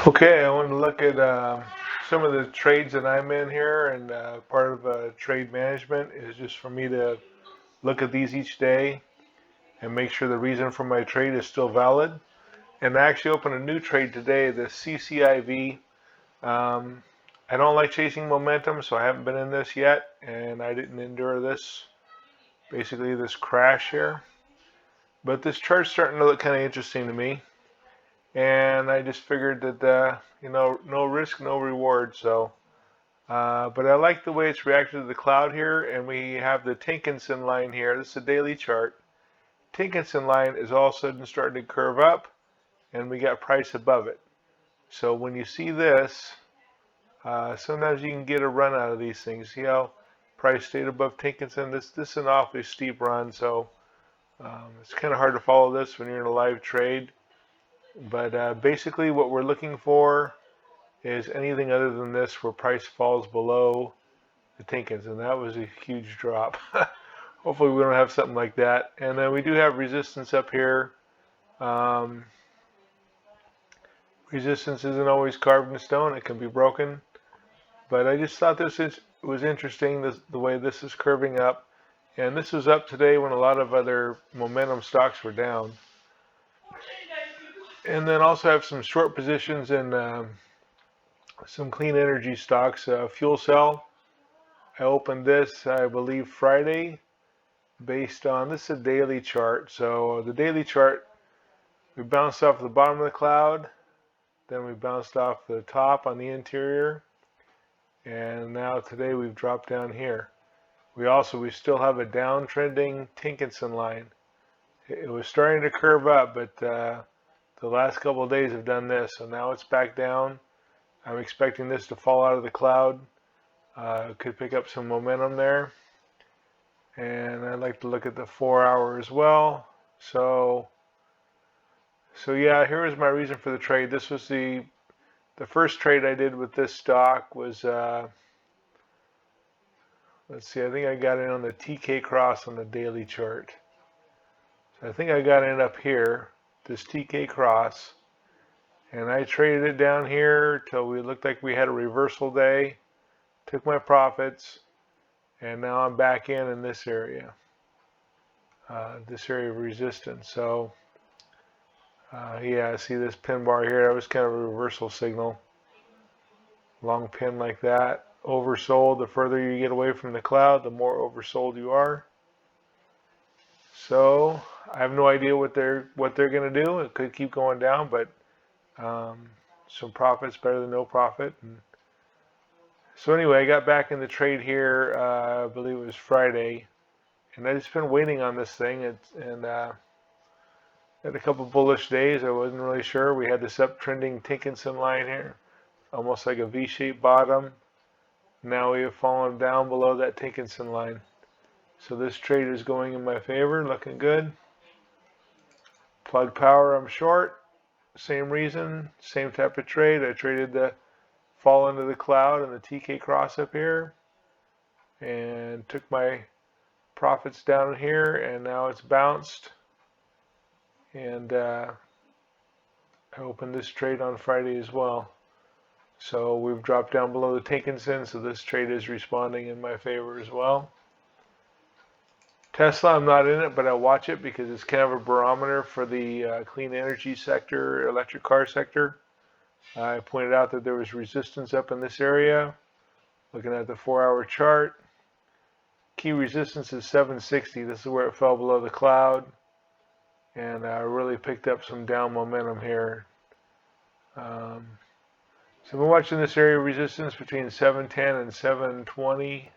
Okay, I want to look at some of the trades that I'm in here, and part of trade management is just for me to look at these each day and make sure the reason for my trade is still valid. And I actually opened a new trade today, the CCIV. I don't like chasing momentum, so I haven't been in this yet, and I didn't endure this, basically this crash here. But this chart's starting to look kind of interesting to me, and I just figured that, no risk, no reward, so. But I like the way it's reacted to the cloud here, and we have the Tinkinson line here. This is a daily chart. Tinkinson line is all of a sudden starting to curve up, and we got price above it. So when you see this, sometimes you can get a run out of these things. See how price stayed above Tinkinson? This is an awfully steep run, so it's kind of hard to follow this when you're in a live trade. But basically what we're looking for is anything other than this where price falls below the Tinkinson. That was a huge drop. Hopefully we don't have something like that. And then we do have resistance up here. Resistance isn't always carved in stone. It can be broken. But I just thought this was interesting, the way this is curving up. And this was up today when a lot of other momentum stocks were down. And then also have some short positions in some clean energy stocks. Fuel cell, I opened this, I believe, Friday, based on, this is a daily chart. So the daily chart, we bounced off the bottom of the cloud, then we bounced off the top on the interior, and now today we've dropped down here. We still have a downtrending Tinkinson line. It was starting to curve up, but the last couple of days have done this, so now it's back down. I'm expecting this to fall out of the cloud. Could pick up some momentum there. And I'd like to look at the 4 hour as well. So yeah, here is my reason for the trade. This was the first trade I did with this stock was, let's see, I think I got in on the TK cross on the daily chart. So I think I got in up here, this TK cross, and I traded it down here till we looked like we had a reversal day, took my profits, and now I'm back in this area, this area of resistance. So yeah, I see this pin bar here. That was kind of a reversal signal. Long pin like that. Oversold. The further you get away from the cloud, the more oversold you are. So I have no idea what they're going to do. It could keep going down, but some profits better than no profit. And so anyway, I got back in the trade here. I believe it was Friday, and I just been waiting on this thing. And had a couple bullish days. I wasn't really sure. We had this uptrending Tinkinson line here, almost like a V-shaped bottom. Now we have fallen down below that Tinkinson line. So this trade is going in my favor, looking good. Plug power, I'm short. Same reason, same type of trade. I traded the fall into the cloud and the TK cross up here, and took my profits down here, and now it's bounced. And I opened this trade on Friday as well. So we've dropped down below the Tinkinson, so this trade is responding in my favor as well. Tesla, I'm not in it, but I watch it because it's kind of a barometer for the clean energy sector, electric car sector. I pointed out that there was resistance up in this area. Looking at the 4 hour chart, key resistance is 760. This is where it fell below the cloud, and I really picked up some down momentum here. So we're watching this area of resistance between 710 and 720.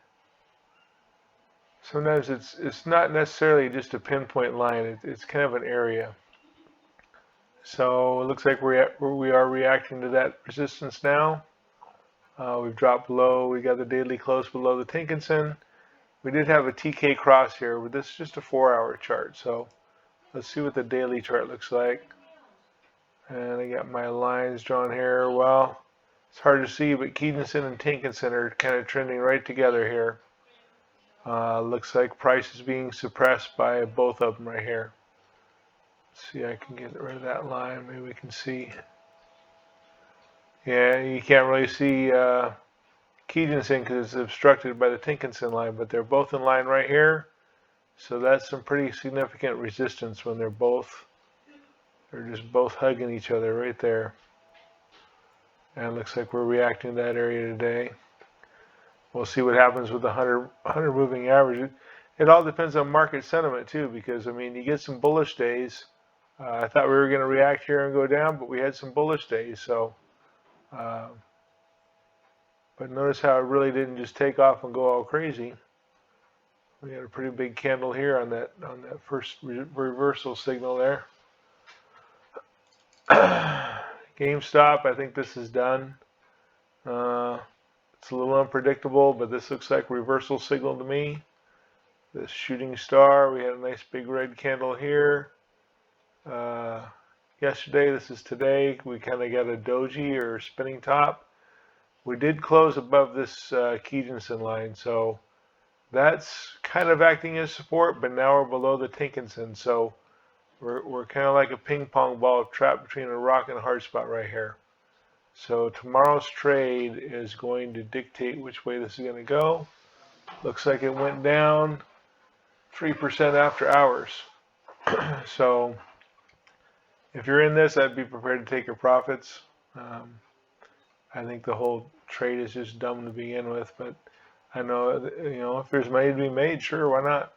Sometimes it's not necessarily just a pinpoint line. It's kind of an area. So it looks like we are reacting to that resistance now. We've dropped below. We got the daily close below the Tinkinson. We did have a TK cross here, but this is just a 4 hour chart. So let's see what the daily chart looks like. And I got my lines drawn here. Well, it's hard to see, but Kedenson and Tinkinson are kind of trending right together here. Looks like price is being suppressed by both of them right here. Let's see, I can get rid of that line. Maybe we can see. Yeah, you can't really see Kijinsen because it's obstructed by the Tinkinson line, but they're both in line right here. So that's some pretty significant resistance when they're just both hugging each other right there. And it looks like we're reacting to that area today. We'll see what happens with the 100 moving average. It all depends on market sentiment too, because I mean, you get some bullish days. I thought we were going to react here and go down, but we had some bullish days. So, but notice how it really didn't just take off and go all crazy. We had a pretty big candle here on that first reversal signal there. GameStop, I think this is done. It's a little unpredictable, but this looks like reversal signal to me. This shooting star, we had a nice big red candle here. Yesterday, this is today, we kind of got a doji or spinning top. We did close above this Kijinsen line, so that's kind of acting as support, but now we're below the Tinkinson, so we're kind of like a ping pong ball trapped between a rock and a hard spot right here. So tomorrow's trade is going to dictate which way this is going to go. Looks like it went down 3% after hours. So if you're in this, I'd be prepared to take your profits. I think the whole trade is just dumb to begin with, but I know, you know, if there's money to be made, sure, why not?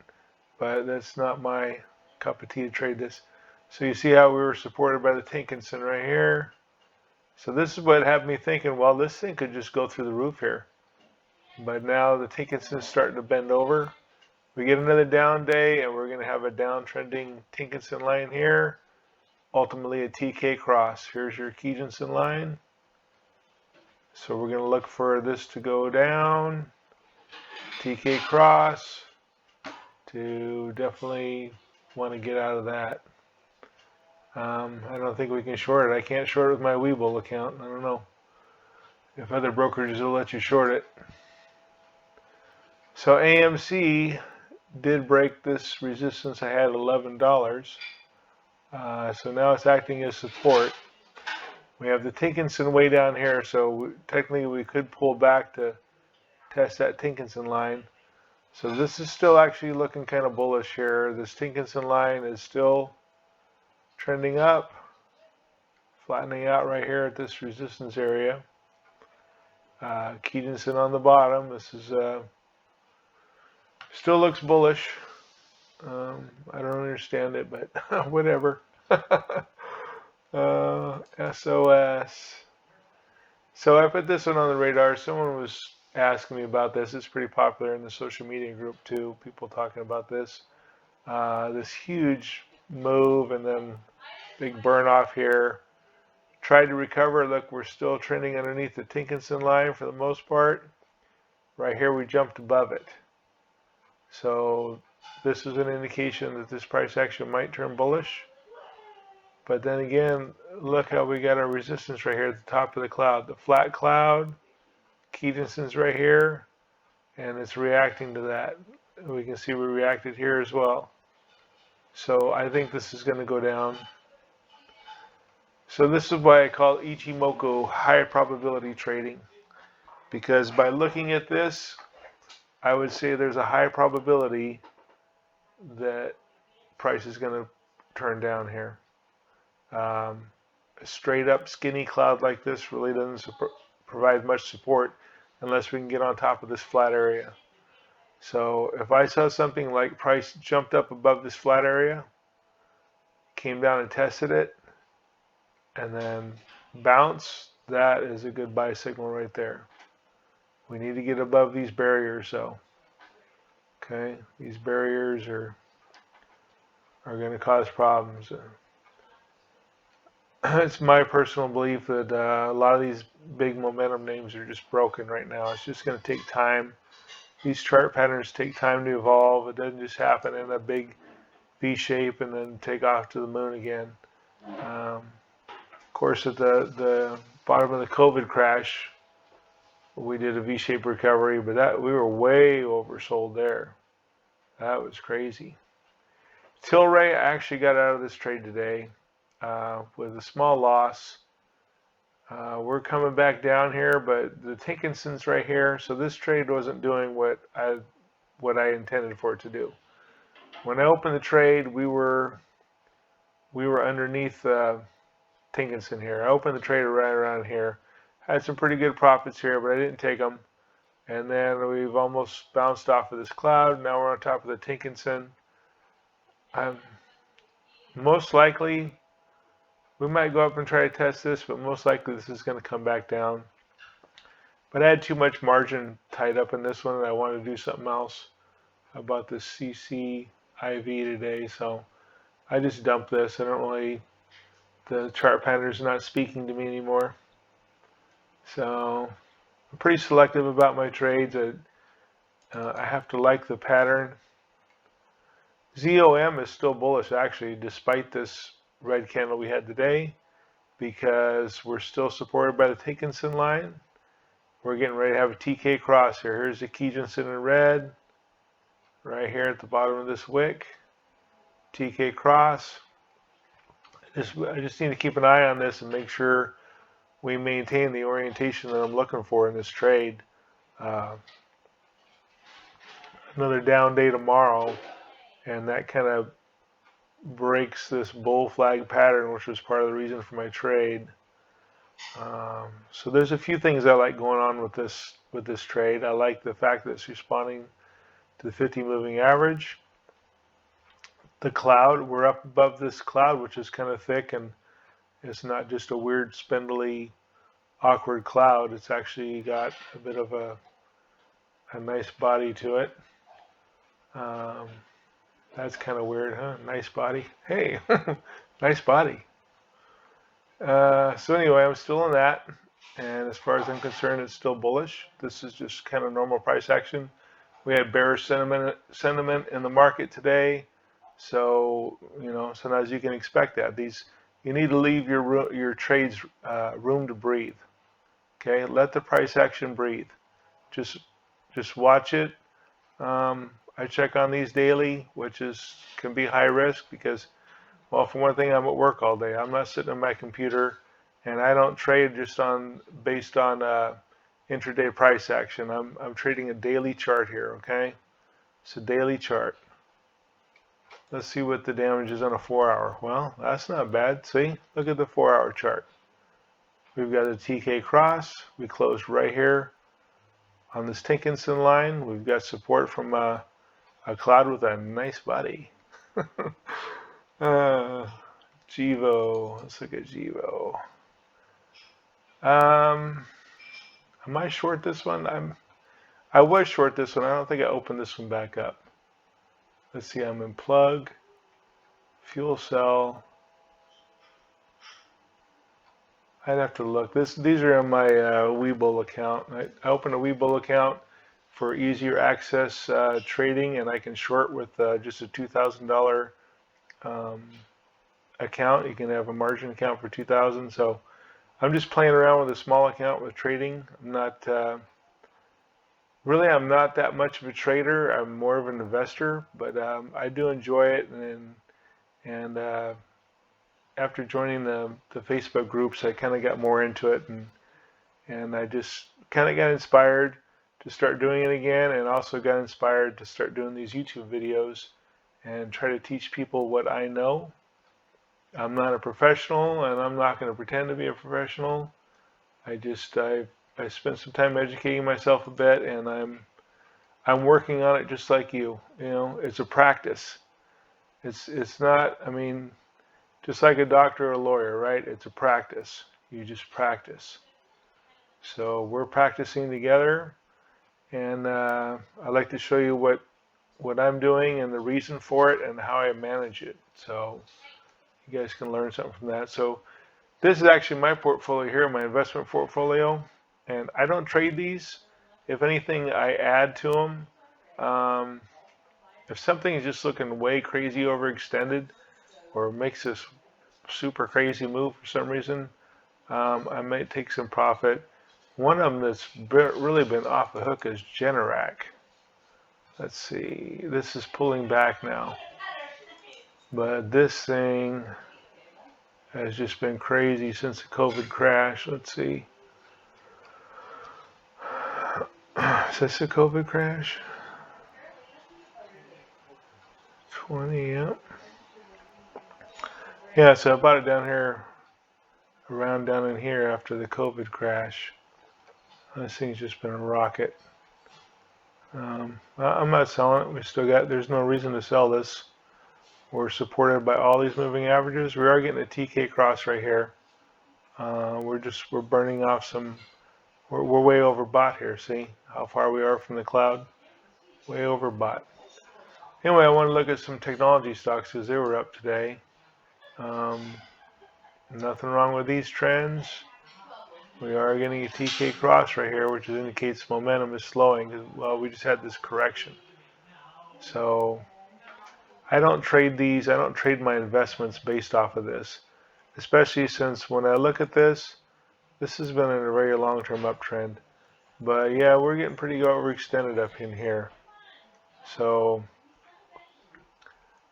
But that's not my cup of tea to trade this. So you see how we were supported by the Tinkinson right here. So this is what had me thinking, well, this thing could just go through the roof here. But now the Tinkinson is starting to bend over. We get another down day, and we're going to have a downtrending Tinkinson line here. Ultimately a TK cross. Here's your Kijinsen line. So we're going to look for this to go down. TK cross. To definitely want to get out of that. I don't think we can short it. I can't short it with my Webull account. I don't know if other brokerages will let you short it. So AMC did break this resistance. I had $11. So now it's acting as support. We have the Tinkinson way down here, so technically we could pull back to test that Tinkinson line. So this is still actually looking kind of bullish here. This Tinkinson line is still trending up, flattening out right here at this resistance area. Kijinsen on the bottom. This is still looks bullish. I don't understand it, but whatever. SOS. So I put this one on the radar. Someone was asking me about this. It's pretty popular in the social media group too. People talking about this. This huge move and then big burn off here. Tried to recover. Look, we're still trending underneath the Tinkinson line for the most part. Right here we jumped above it. So this is an indication that this price action might turn bullish. But then again, look how we got our resistance right here at the top of the cloud. The flat cloud, Kijinsen's right here, and it's reacting to that. We can see we reacted here as well. So I think this is going to go down. So this is why I call Ichimoku high probability trading. Because by looking at this, I would say there's a high probability that price is going to turn down here. A straight up skinny cloud like this really doesn't provide much support unless we can get on top of this flat area. So if I saw something like price jumped up above this flat area, came down and tested it, and then bounce, that is a good buy signal right there. We need to get above these barriers though. Okay, these barriers are going to cause problems. It's my personal belief that a lot of these big momentum names are just broken right now. It's just going to take time. These chart patterns take time to evolve. It doesn't just happen in a big V shape and then take off to the moon again. Of course, at the bottom of the COVID crash, we did a V-shaped recovery, but that we were way oversold there. That was crazy. Tilray, I actually got out of this trade today with a small loss. We're coming back down here, but the Tinkinson's right here, so this trade wasn't doing what I intended for it to do. When I opened the trade, we were underneath Tinkinson here. I opened the trade right around here. Had some pretty good profits here, but I didn't take them. And then we've almost bounced off of this cloud. Now we're on top of the Tinkinson. Most likely, we might go up and try to test this, but most likely this is going to come back down. But I had too much margin tied up in this one, and I wanted to do something else. How about this CCIV today? So I just dumped this. I don't really, the chart patterns not speaking to me anymore. So I'm pretty selective about my trades. I have to like the pattern. ZOM is still bullish actually, despite this red candle we had today, because we're still supported by the Tinkinson line. We're getting ready to have a TK cross here. Here's the Kijunsen in red, right here at the bottom of this wick. TK cross. I just need to keep an eye on this and make sure we maintain the orientation that I'm looking for in this trade. Another down day tomorrow, and that kind of breaks this bull flag pattern, which was part of the reason for my trade. So there's a few things I like going on with this trade. I like the fact that it's responding to the 50 moving average. The cloud, we're up above this cloud, which is kind of thick, and it's not just a weird spindly awkward cloud. It's actually got a bit of a nice body to it. That's kind of weird, huh? Nice body. Hey, nice body. So anyway, I'm still in that, and as far as I'm concerned, it's still bullish. This is just kind of normal price action. We had bearish sentiment in the market today, so sometimes you can expect that. You need to leave your trades room to breathe. Okay, let the price action breathe. Just watch it. I check on these daily, which can be high risk because, well, for one thing, I'm at work all day. I'm not sitting on my computer, and I don't trade just based on intraday price action. I'm trading a daily chart here. Okay, it's a daily chart. Let's see what the damage is on a 4-hour. Well, that's not bad. See, look at the 4-hour chart. We've got a TK cross. We closed right here on this Tinkinson line. We've got support from a cloud with a nice body. Givo. Let's look at Givo. Am I short this one? I was short this one. I don't think I opened this one back up. Let's see. I'm in plug, fuel cell. I'd have to look. These are in my Webull account. I opened a Webull account for easier access trading, and I can short with just a $2,000 account. You can have a margin account for $2,000. So I'm just playing around with a small account with trading. I'm not that much of a trader. I'm more of an investor, but I do enjoy it, and after joining the Facebook groups, I kind of got more into it, and I just kind of got inspired to start doing it again, and also got inspired to start doing these YouTube videos and try to teach people what I know. I'm not a professional, and I'm not going to pretend to be a professional. I spent some time educating myself a bit, and I'm working on it just like you. It's a practice. It's not. I mean, just like a doctor or a lawyer, right? It's a practice. You just practice. So we're practicing together, and I'd like to show you what I'm doing and the reason for it and how I manage it. So you guys can learn something from that. So this is actually my portfolio here, my investment portfolio, and I don't trade these. If anything, I add to them. If something is just looking way crazy overextended, or makes this super crazy move for some reason, I might take some profit. One of them that's really been off the hook is Generac. Let's see, this is pulling back now. But this thing has just been crazy since the COVID crash. Let's see. Is this a COVID crash? 20, yeah. Yeah, so I bought it down here, around down in here after the COVID crash. This thing's just been a rocket. I'm not selling it. There's no reason to sell this. We're supported by all these moving averages. We are getting a TK cross right here. We're burning off some, we're way overbought here. See how far we are from the cloud? Way overbought. Anyway, I want to look at some technology stocks because they were up today. Nothing wrong with these trends. We are getting a TK cross right here, which indicates momentum is slowing. Well, we just had this correction. So I don't trade these. I don't trade my investments based off of this, especially since when I look at this, this has been in a very long-term uptrend. But yeah, we're getting pretty overextended up in here. So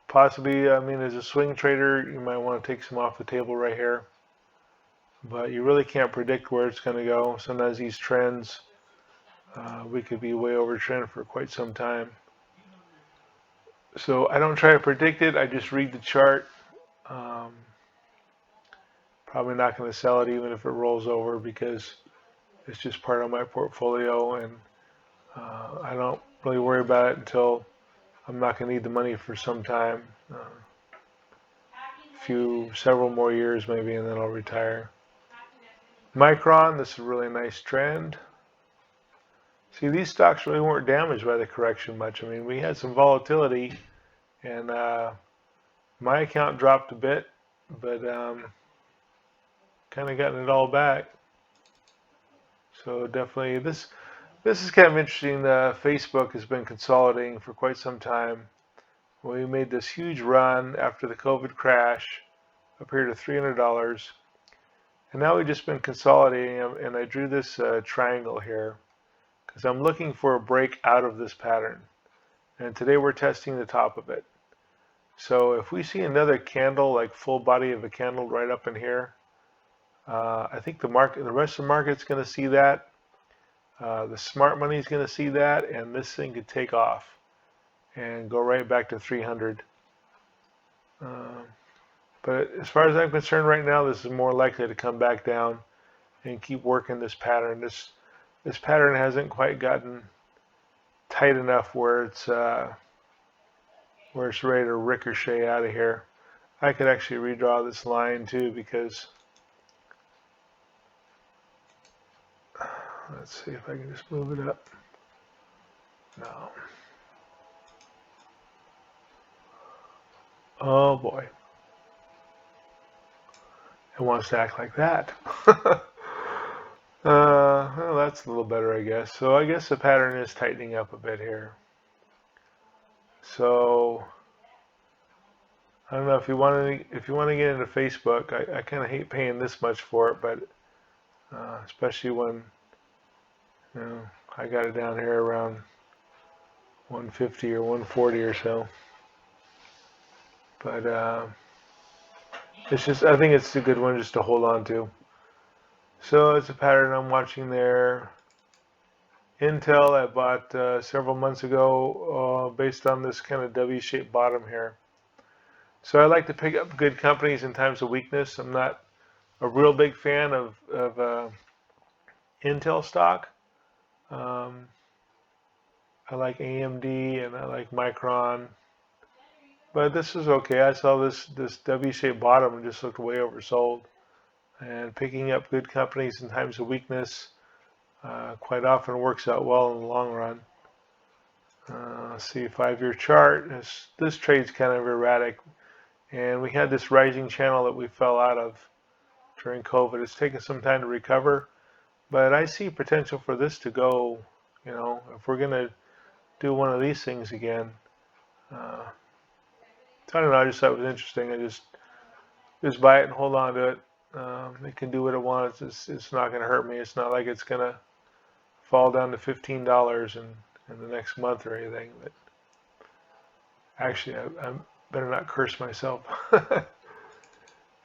possibly, I mean, as a swing trader, you might want to take some off the table right here. But you really can't predict where it's going to go. Sometimes these trends, we could be way over trend for quite some time. So I don't try to predict it. I just read the chart. Probably not going to sell it even if it rolls over because it's just part of my portfolio, and I don't really worry about it until I'm not going to need the money for some time, several more years maybe, and then I'll retire. Micron, this is a really nice trend. See, these stocks really weren't damaged by the correction much. I mean, we had some volatility, and my account dropped a bit, but kind of gotten it all back. So definitely, this is kind of interesting. Facebook has been consolidating for quite some time. We made this huge run after the COVID crash, up here to $300. And now we've just been consolidating them, and I drew this triangle here because I'm looking for a break out of this pattern. And today we're testing the top of it. So if we see another candle, like full body of a candle right up in here, I think the rest of the market's going to see that. The smart money is going to see that, and this thing could take off and go right back to 300. But as far as I'm concerned right now, this is more likely to come back down and keep working this pattern. This pattern hasn't quite gotten tight enough where it's ready to ricochet out of here. I could actually redraw this line too because let's see if I can just move it up. No. Oh boy. It wants to act like that. Well, that's a little better, I guess. So I guess the pattern is tightening up a bit here. So I don't know if you want to get into Facebook. I kind of hate paying this much for it, but especially when I got it down here around 150 or 140 or so. But it's just, I think it's a good one just to hold on to. So it's a pattern I'm watching there. Intel I bought several months ago based on this kind of W-shaped bottom here. So I like to pick up good companies in times of weakness. I'm not a real big fan of Intel stock. I like AMD and I like Micron. But this is okay. I saw this W-shaped bottom and just looked way oversold. And picking up good companies in times of weakness quite often works out well in the long run. Let's see, 5-year chart. This trade's kind of erratic. And we had this rising channel that we fell out of during COVID. It's taken some time to recover. But I see potential for this to go, if we're going to do one of these things again. I don't know, I just thought it was interesting. I just buy it and hold on to it. It can do what it wants. It's not going to hurt me. It's not like it's going to fall down to $15 in the next month or anything. But actually, Better not curse myself.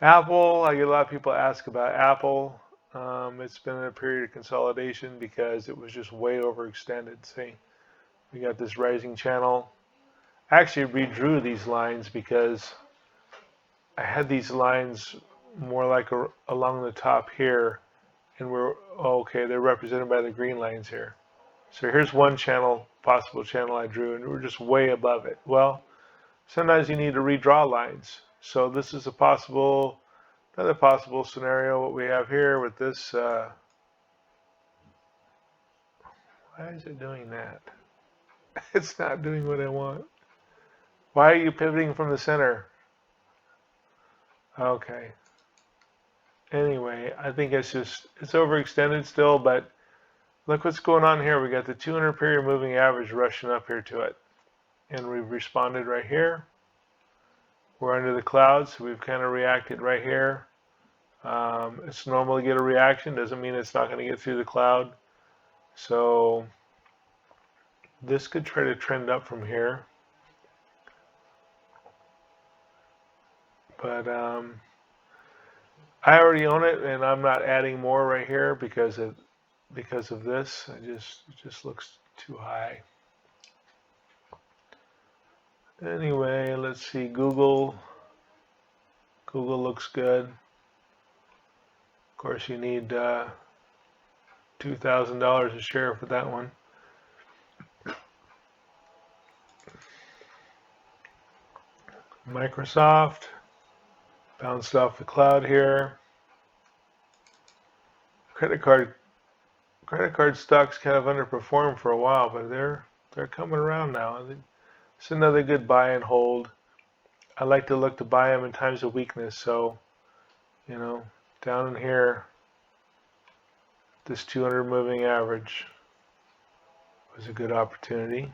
Apple, I get a lot of people ask about Apple. It's been in a period of consolidation because it was just way overextended. See, we got this rising channel. I actually redrew these lines because I had these lines more like along the top here, and okay, they're represented by the green lines here. So here's one channel, possible channel I drew, and we're just way above it. Well, sometimes you need to redraw lines. So this is another possible scenario. What we have here with this, why is it doing that? It's not doing what I want. Why are you pivoting from the center? Okay. Anyway, I think it's overextended still, but look what's going on here. We got the 200 period moving average rushing up here to it. And we've responded right here. We're under the clouds, so we've kind of reacted right here. It's normal to get a reaction, doesn't mean it's not going to get through the cloud. So this could try to trend up from here. But I already own it, and I'm not adding more right here because of this. It just looks too high. Anyway, let's see. Google looks good. Of course, you need $2,000 a share for that one. Microsoft bounced off the cloud here. Credit card stocks kind of underperformed for a while, but they're coming around now. It's another good buy and hold. I like to look to buy them in times of weakness. So, you know, down in here, this 200 moving average was a good opportunity.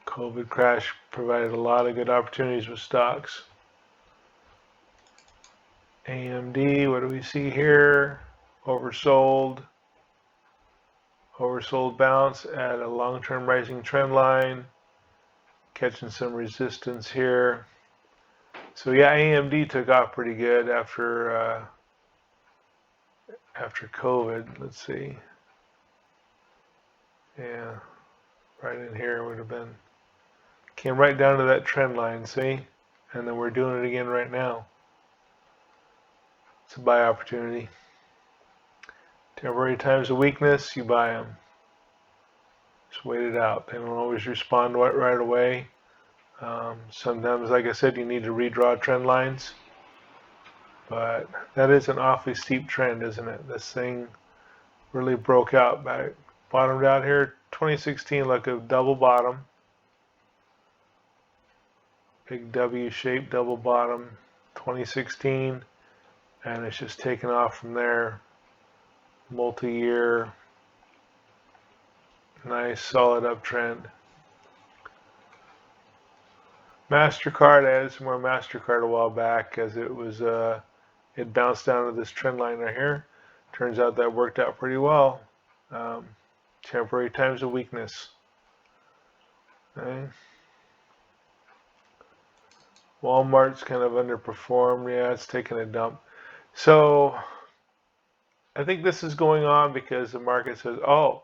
COVID crash provided a lot of good opportunities with stocks. AMD, what do we see here? Oversold bounce at a long-term rising trend line, catching some resistance here. So yeah, AMD took off pretty good after COVID. Let's see. Yeah, right in here would have been, came right down to that trend line, see? And then we're doing it again right now. It's a buy opportunity. Temporary times of weakness, you buy them. Just wait it out. They don't always respond right away. Sometimes, like I said, you need to redraw trend lines. But that is an awfully steep trend, isn't it? This thing really broke out back, bottomed out here. 2016, like a double bottom. Big W-shaped double bottom. 2016. And it's just taken off from there. Multi-year, nice solid uptrend. MasterCard, I added some more MasterCard a while back as it was it bounced down to this trend line right here. Turns out that worked out pretty well. Temporary times of weakness. Okay. Walmart's kind of underperformed. Yeah, it's taking a dump. So I think this is going on because the market says, oh,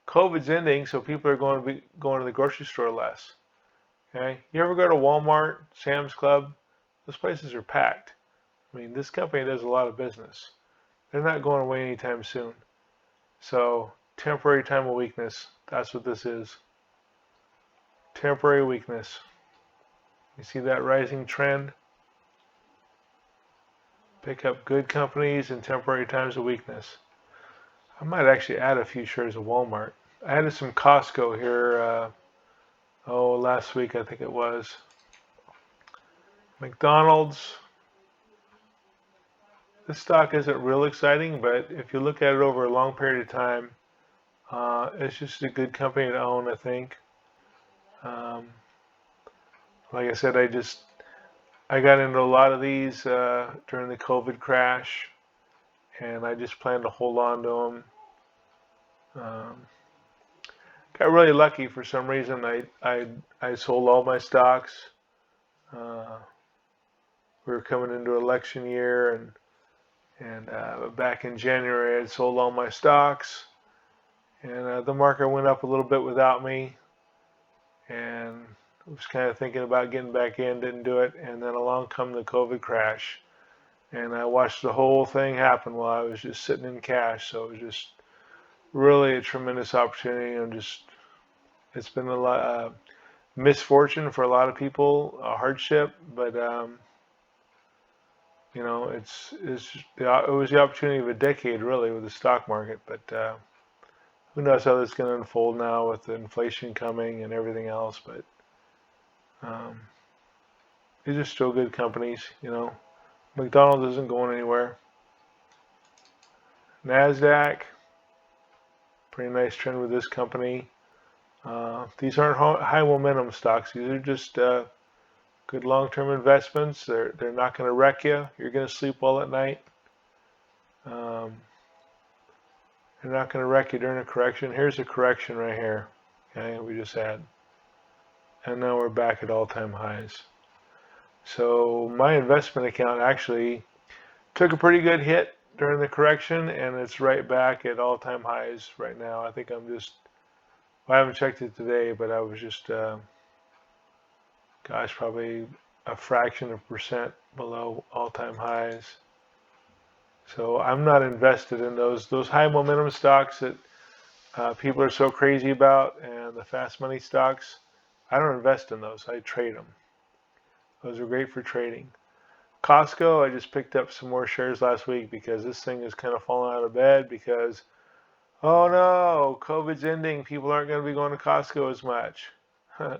COVID's ending, so people are going to be going to the grocery store less. Okay, you ever go to Walmart, Sam's Club? Those places are packed. I mean, this company does a lot of business. They're not going away anytime soon. So, temporary time of weakness. That's what this is. Temporary weakness. You see that rising trend? Pick up good companies in temporary times of weakness. I might actually add a few shares of Walmart. I added some Costco here, last week I think it was. McDonald's. This stock isn't real exciting, but if you look at it over a long period of time, it's just a good company to own, I think. Like I said, I got into a lot of these during the COVID crash, and I just plan to hold on to them. got really lucky for some reason. I sold all my stocks. Uh, we were coming into election year, and back in January, I sold all my stocks, and the market went up a little bit without me, and I was kind of thinking about getting back in, didn't do it, and then along come the COVID crash, and I watched the whole thing happen while I was just sitting in cash. So it was just really a tremendous opportunity, and it's been a lot misfortune for a lot of people, a hardship, but you know, it was the opportunity of a decade really with the stock market. But who knows how this is going to unfold now with the inflation coming and everything else. But um, these are still good companies, you know. McDonald's isn't going anywhere. NASDAQ, pretty nice trend with this company. These aren't high momentum stocks. These are just good long-term investments. They're not going to wreck you. You're going to sleep well at night. They're not going to wreck you during a correction. Here's a correction right here. Okay, we just had, and now we're back at all-time highs. So my investment account actually took a pretty good hit during the correction, and it's right back at all-time highs right now. I think I'm just, well, I haven't checked it today, but I was just, gosh, probably a fraction of percent below all-time highs. So I'm not invested in those high momentum stocks that people are so crazy about, and the fast money stocks. I don't invest in those. I trade them. Those are great for trading. Costco, I just picked up some more shares last week because this thing is kind of falling out of bed because, oh no, COVID's ending. People aren't going to be going to Costco as much. You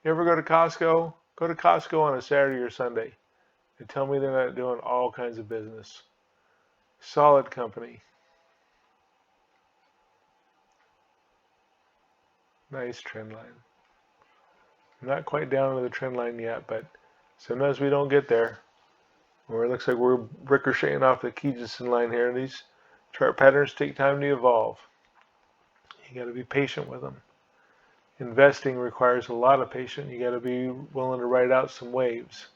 ever go to Costco? Go to Costco on a Saturday or Sunday and tell me they're not doing all kinds of business. Solid company. Nice trend line. Not quite down to the trend line yet, but sometimes we don't get there. Or it looks like we're ricocheting off the Kijisen line here. These chart patterns take time to evolve. You got to be patient with them. Investing requires a lot of patience. You got to be willing to ride out some waves.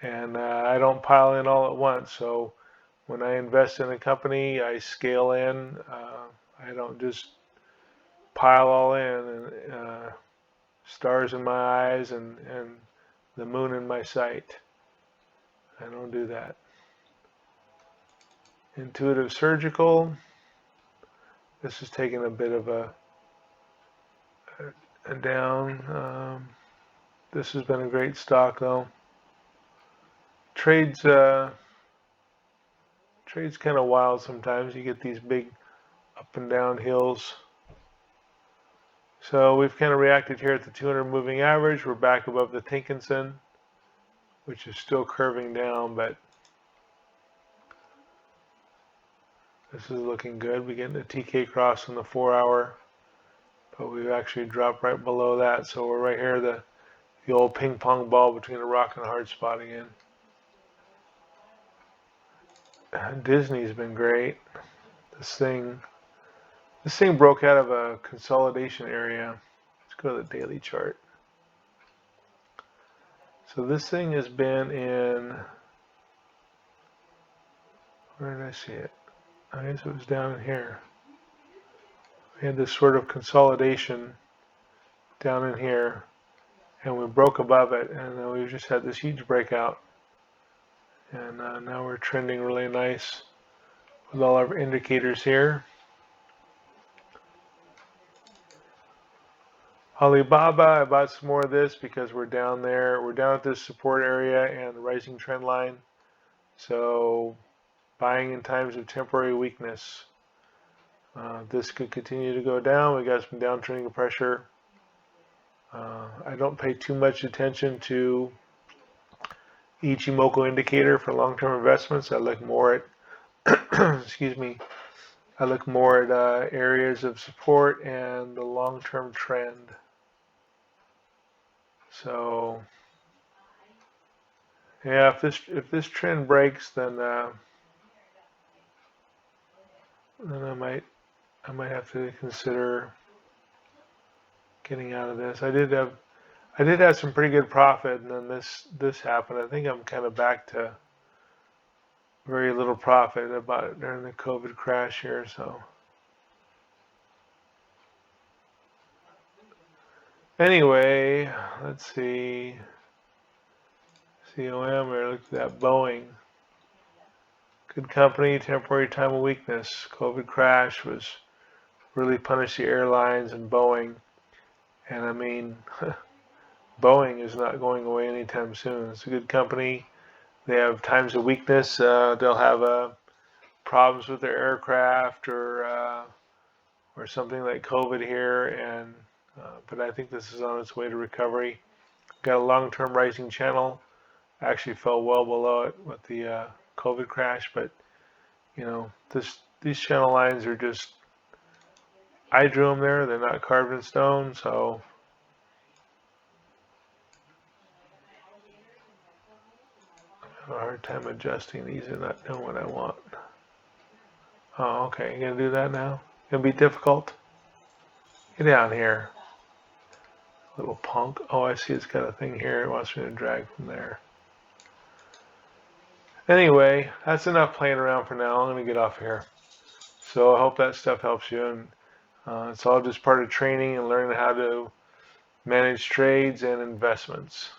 And I don't pile in all at once. So when I invest in a company, I scale in. I don't just pile all in and stars in my eyes and the moon in my sight. I don't do that. Intuitive Surgical. This is taking a bit of a down. This has been a great stock though. Trades kind of wild sometimes. You get these big up and down hills. So we've kind of reacted here at the 200 moving average. We're back above the Tinkinson, which is still curving down, but this is looking good. We get the TK cross on the 4 hour, but we've actually dropped right below that. So we're right here, the old ping pong ball between a rock and a hard spot again. Disney's been great. This thing broke out of a consolidation area. Let's go to the daily chart. So this thing has been in, where did I see it? I guess it was down in here. We had this sort of consolidation down in here, and we broke above it, and then we just had this huge breakout. And now we're trending really nice with all our indicators here. Alibaba, I bought some more of this because we're down there. We're down at this support area and the rising trend line. So buying in times of temporary weakness. This could continue to go down. We got some downtrending pressure. I don't pay too much attention to Ichimoku indicator for long-term investments. I look more at, excuse me, I look more at areas of support and the long-term trend. So, yeah, if this trend breaks, then I might have to consider getting out of this. I did have some pretty good profit, and then this happened. I think I'm kind of back to very little profit about during the COVID crash here. So anyway, let's see. COM, or look at that Boeing. Good company, temporary time of weakness. COVID crash was really punished the airlines and Boeing. And I mean, Boeing is not going away anytime soon. It's a good company. They have times of weakness. They'll have problems with their aircraft or something like COVID here. And but I think this is on its way to recovery. Got a long-term rising channel. Actually fell well below it with the COVID crash, but you know, these channel lines are just, I drew them there. They're not carved in stone, so I have a hard time adjusting. These are not doing what I want. Oh, okay. You gonna do that now? Gonna be difficult? Get down here, little punk. Oh, I see it's got a thing here. It wants me to drag from there. Anyway, that's enough playing around for now. I'm gonna get off here. So I hope that stuff helps you, and it's all just part of training and learning how to manage trades and investments.